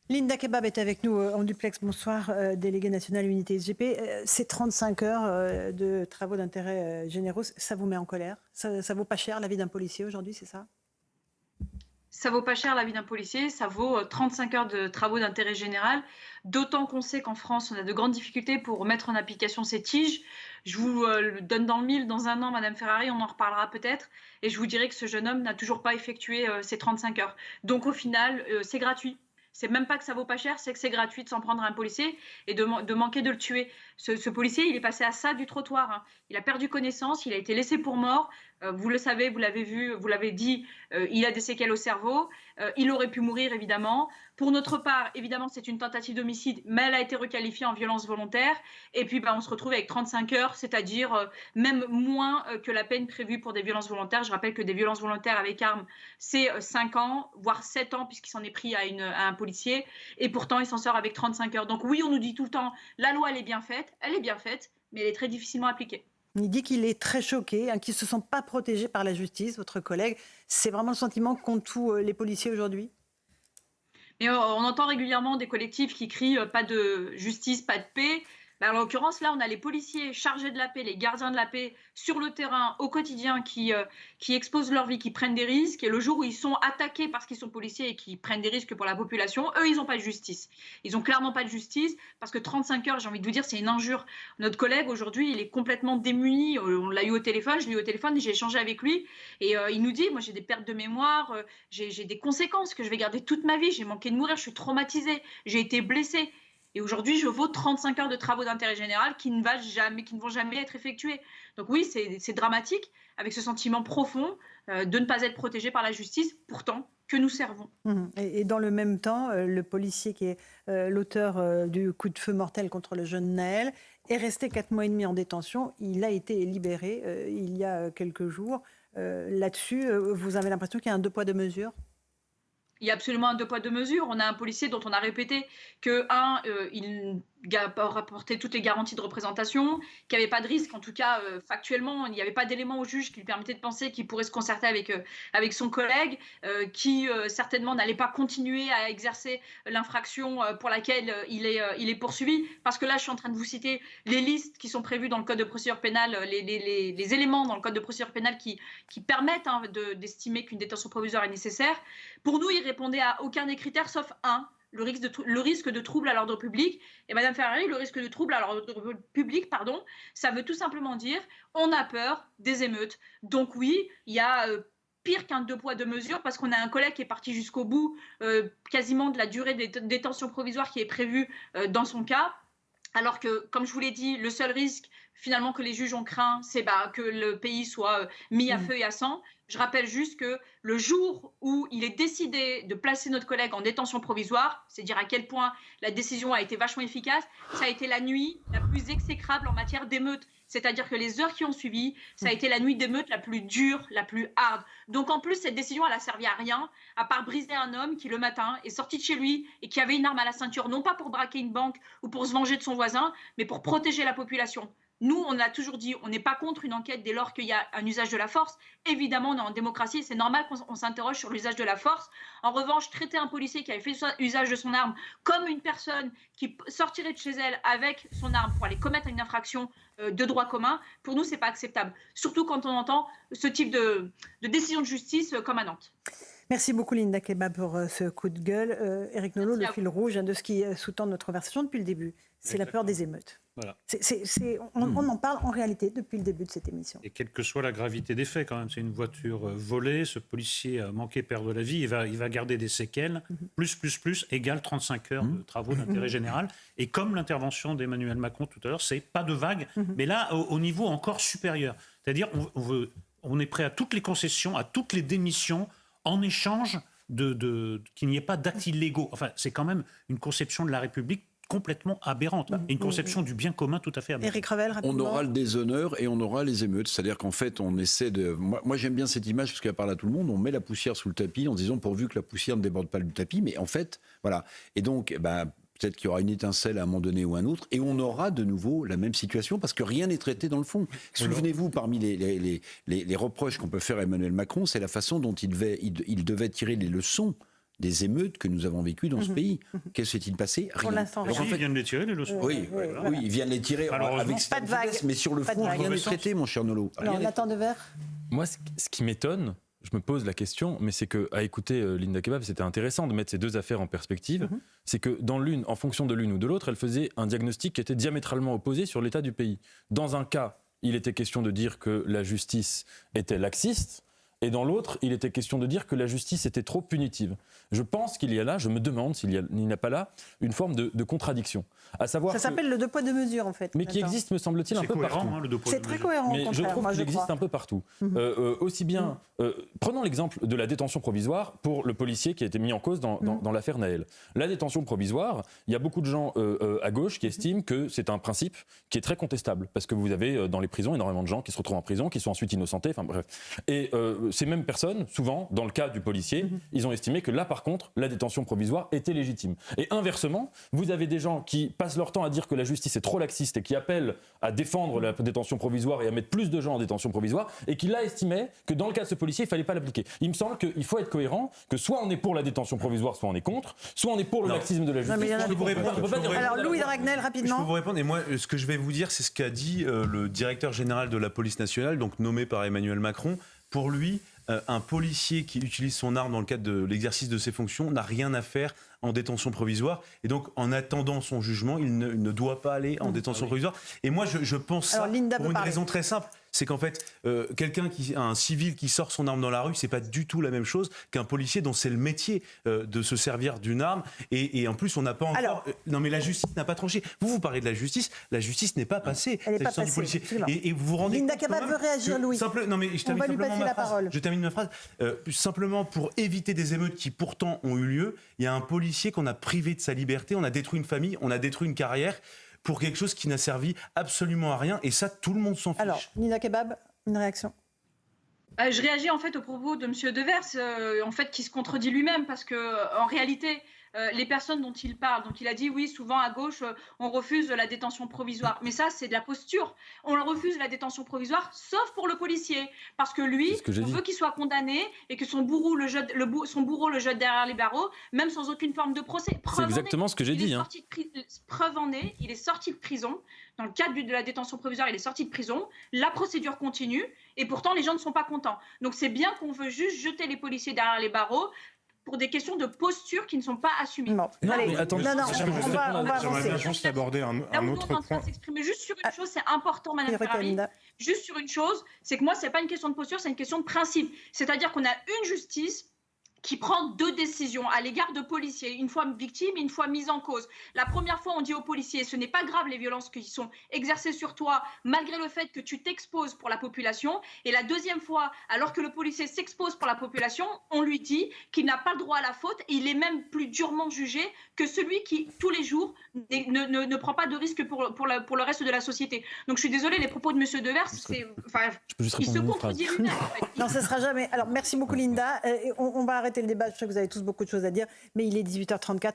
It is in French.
Linda Kebab est avec nous en duplex. Bonsoir, déléguée nationale Unité SGP. Ces 35 heures de travaux d'intérêt généraux, ça vous met en colère? Ça vaut pas cher la vie d'un policier aujourd'hui, c'est ça? Ça vaut pas cher la vie d'un policier, ça vaut 35 heures de travaux d'intérêt général, d'autant qu'on sait qu'en France, on a de grandes difficultés pour mettre en application ces tiges. Je vous le donne dans le mille, dans un an, Madame Ferrari, on en reparlera peut-être, et je vous dirai que ce jeune homme n'a toujours pas effectué ces 35 heures. Donc au final, c'est gratuit. C'est même pas que ça vaut pas cher, c'est que c'est gratuit de s'en prendre à un policier et de manquer de le tuer. Ce policier, il est passé à ça du trottoir, hein. Il a perdu connaissance, il a été laissé pour mort. Vous le savez, vous l'avez vu, vous l'avez dit, il a des séquelles au cerveau. Il aurait pu mourir, évidemment. Pour notre part, évidemment, c'est une tentative d'homicide, mais elle a été requalifiée en violence volontaire. Et puis, on se retrouve avec 35 heures, c'est-à-dire même moins que la peine prévue pour des violences volontaires. Je rappelle que des violences volontaires avec arme, c'est 5 ans, voire 7 ans, puisqu'il s'en est pris à un policier. Et pourtant, il s'en sort avec 35 heures. Donc oui, on nous dit tout le temps, la loi, elle est bien faite, mais elle est très difficilement appliquée. Il dit qu'il est très choqué, hein, qu'il ne se sent pas protégé par la justice, votre collègue. C'est vraiment le sentiment qu'ont tous les policiers aujourd'hui? Et on entend régulièrement des collectifs qui crient pas de justice, pas de paix. En l'occurrence, là, on a les policiers chargés de la paix, les gardiens de la paix sur le terrain au quotidien qui exposent leur vie, qui prennent des risques. Et le jour où ils sont attaqués parce qu'ils sont policiers et qui prennent des risques pour la population, eux, ils n'ont pas de justice. Ils n'ont clairement pas de justice parce que 35 heures, j'ai envie de vous dire, c'est une injure. Notre collègue, aujourd'hui, il est complètement démuni. On l'a eu au téléphone, je l'ai eu au téléphone, j'ai échangé avec lui. Et il nous dit, moi, j'ai des pertes de mémoire, j'ai des conséquences que je vais garder toute ma vie. J'ai manqué de mourir, je suis traumatisée, j'ai été blessée. Et aujourd'hui, je vaux 35 heures de travaux d'intérêt général qui ne vont jamais être effectués. Donc oui, c'est dramatique, avec ce sentiment profond de ne pas être protégé par la justice, pourtant que nous servons. Et dans le même temps, le policier qui est l'auteur du coup de feu mortel contre le jeune Naël est resté 4 mois et demi en détention. Il a été libéré il y a quelques jours. Là-dessus, vous avez l'impression qu'il y a un deux poids deux mesures? Il y a absolument un deux poids deux mesures. On a un policier dont on a répété que, il rapportait toutes les garanties de représentation, qu'il n'y avait pas de risque, en tout cas factuellement, il n'y avait pas d'éléments au juge qui lui permettait de penser qu'il pourrait se concerter avec son collègue, qui certainement n'allait pas continuer à exercer l'infraction pour laquelle il est poursuivi. Parce que là, je suis en train de vous citer les listes qui sont prévues dans le Code de procédure pénale, les éléments dans le Code de procédure pénale qui permettent d'estimer qu'une détention provisoire est nécessaire. Pour nous, il répondait à aucun des critères sauf un, le risque de trouble à l'ordre public. Et Madame Ferrari, le risque de trouble à l'ordre public, pardon, ça veut tout simplement dire on a peur des émeutes. Donc oui, il y a pire qu'un deux poids deux mesures parce qu'on a un collègue qui est parti jusqu'au bout quasiment de la durée des détentions provisoires qui est prévue dans son cas. Alors que, comme je vous l'ai dit, le seul risque finalement que les juges ont craint, c'est que le pays soit mis à feu et à sang. Je rappelle juste que le jour où il est décidé de placer notre collègue en détention provisoire, c'est dire à quel point la décision a été vachement efficace, ça a été la nuit la plus exécrable en matière d'émeute. C'est-à-dire que les heures qui ont suivi, ça a été la nuit d'émeute la plus dure, la plus hard. Donc en plus, cette décision, elle a servi à rien, à part briser un homme qui, le matin, est sorti de chez lui et qui avait une arme à la ceinture, non pas pour braquer une banque ou pour se venger de son voisin, mais pour protéger la population. Nous, on a toujours dit, on n'est pas contre une enquête dès lors qu'il y a un usage de la force. Évidemment, on est en démocratie, c'est normal qu'on s'interroge sur l'usage de la force. En revanche, traiter un policier qui avait fait usage de son arme comme une personne qui sortirait de chez elle avec son arme pour aller commettre une infraction de droit commun, pour nous, ce n'est pas acceptable. Surtout quand on entend ce type de décision de justice comme à Nantes. Merci beaucoup Linda Kebab pour ce coup de gueule. Éric Nolot, le fil rouge de ce qui sous-tend notre conversation depuis le début, c'est la peur des émeutes. Voilà. On en parle en réalité depuis le début de cette émission. Et quelle que soit la gravité des faits, quand même, c'est une voiture volée, ce policier a manqué perdre la vie, il va garder des séquelles, plus, égale 35 heures de travaux d'intérêt général. Et comme l'intervention d'Emmanuel Macron tout à l'heure, c'est pas de vague, mais là, au niveau encore supérieur. C'est-à-dire, on est prêt à toutes les concessions, à toutes les démissions, en échange qu'il n'y ait pas d'actes illégaux. Enfin, c'est quand même une conception de la République complètement aberrante, et une conception du bien commun tout à fait aberrante. Éric Revel, rapidement. On aura le déshonneur et on aura les émeutes. C'est-à-dire qu'en fait, on essaie de... Moi j'aime bien cette image parce qu'elle parle à tout le monde. On met la poussière sous le tapis en disant pourvu que la poussière ne déborde pas du tapis. Mais en fait, voilà. Et donc, peut-être qu'il y aura une étincelle à un moment donné ou un autre, et on aura de nouveau la même situation, parce que rien n'est traité dans le fond. Souvenez-vous, parmi les reproches qu'on peut faire à Emmanuel Macron, c'est la façon dont il devait tirer les leçons des émeutes que nous avons vécues dans ce pays. Que s'est-il passé? Pour Rien. l'instant, Donc, En fait, ils viennent de les tirer, les leçons. oui, oui, ils viennent les tirer Malheureusement. avec Pas de vague. mais sur le Pas de fond, vague. rien n'est traité, mon cher Nolot. Rien Alors, n'est- Nathan Dever. Moi, ce qui m'étonne, je me pose la question, mais c'est que à écouter Linda Kebab, c'était intéressant de mettre ces deux affaires en perspective. C'est que dans l'une, en fonction de l'une ou de l'autre, elle faisait un diagnostic qui était diamétralement opposé sur l'état du pays. Dans un cas, il était question de dire que la justice était laxiste. Et dans l'autre, il était question de dire que la justice était trop punitive. Je pense qu'il y a là, je me demande s'il n'y a pas là, une forme de contradiction. À savoir Ça s'appelle le 2 poids 2 mesures, en fait. mais qui Nathan. existe, me semble-t-il, un C'est peu cohérent, partout. le deux poids, C'est deux très mesures. cohérent, au Mais je contraire, trouve moi, qu'il je existe crois. un peu partout. Aussi bien, prenons l'exemple de la détention provisoire pour le policier qui a été mis en cause dans l'affaire Naël. La détention provisoire, il y a beaucoup de gens à gauche qui estiment que c'est un principe qui est très contestable, parce que vous avez dans les prisons énormément de gens qui se retrouvent en prison, qui sont ensuite innocentés, enfin bref. Et ces mêmes personnes, souvent, dans le cas du policier, ils ont estimé que là, par contre, la détention provisoire était légitime. Et inversement, vous avez des gens qui passent leur temps à dire que la justice est trop laxiste et qui appellent à défendre la détention provisoire et à mettre plus de gens en détention provisoire, et qui là estimaient que dans le cas de ce policier, il ne fallait pas l'appliquer. Il me semble qu'il faut être cohérent, que soit on est pour la détention provisoire, soit on est contre, soit on est pour le laxisme de la justice. mais il y en a soit on est beaucoup. contre. On peut pas dire- Alors, Louis Dragnel, Je peux rapidement. vous répondre. Et moi, ce que je vais vous dire, c'est ce qu'a dit le directeur général de la police nationale, donc nommé par Emmanuel Macron. Pour lui, un policier qui utilise son arme dans le cadre de l'exercice de ses fonctions n'a rien à faire en détention provisoire. Et donc, en attendant son jugement, il ne doit pas aller en détention provisoire. Et moi, je pense ça Alors, Linda pour peut une parler. raison très simple. C'est qu'en fait, un civil qui sort son arme dans la rue, c'est pas du tout la même chose qu'un policier dont c'est le métier de se servir d'une arme. Et en plus, on n'a pas encore. Alors- non, mais la justice n'a pas tranché. Vous parlez de la justice n'est pas passée. Elle n'est pas s'agissant du passée, policier. absolument. Et vous vous rendez Linda compte quand Kebab même veut réagir, que Louis. non, mais je termine va lui simplement passer ma la phrase. parole. Je termine ma phrase. Simplement pour éviter des émeutes qui pourtant ont eu lieu, il y a un policier qu'on a privé de sa liberté, on a détruit une famille, on a détruit une carrière pour quelque chose qui n'a servi absolument à rien. Et ça, tout le monde s'en fiche. Alors, Linda Kebab, une réaction. Je réagis en fait au propos de M. Devers, en fait, qui se contredit lui-même, parce que en réalité, les personnes dont il parle, donc il a dit oui, souvent à gauche, on refuse la détention provisoire. Mais ça, c'est de la posture. On refuse la détention provisoire, sauf pour le policier, parce que lui, C'est ce que j'ai on dit. veut qu'il soit condamné et que son bourreau le jette derrière les barreaux, même sans aucune forme de procès. C'est exactement ce que j'ai dit. Hein. Preuve en est, il est sorti de prison. Dans le cadre de la détention provisoire, il est sorti de prison. La procédure continue et pourtant les gens ne sont pas contents. Donc c'est bien qu'on veut juste jeter les policiers derrière les barreaux pour des questions de posture qui ne sont pas assumées. Bon, Non, allez, mais attendez, non, non, je peux juste on va répondre à- J'aimerais bien avancer. juste aborder Là un où on est autre en train point. de s'exprimer juste sur une chose, c'est important, Madame Priorité, Ferrari. Linda. Juste sur une chose, c'est que moi, c'est pas une question de posture, c'est une question de principe. C'est-à-dire qu'on a une justice qui prend deux décisions à l'égard de policiers, une fois victime et une fois mise en cause. La première fois, on dit aux policiers, ce n'est pas grave les violences qui sont exercées sur toi, malgré le fait que tu t'exposes pour la population. Et la deuxième fois, alors que le policier s'expose pour la population, on lui dit qu'il n'a pas le droit à la faute et il est même plus durement jugé que celui qui, tous les jours, ne prend pas de risque pour le reste de la société. Donc je suis désolée, les propos de M. Devers, Je peux juste il se répondre une phrase. contredit lui-même. En fait. Non, ce sera jamais. Alors, merci beaucoup, Linda. On va arrêter le débat. Je sais que vous avez tous beaucoup de choses à dire, mais il est 18h34.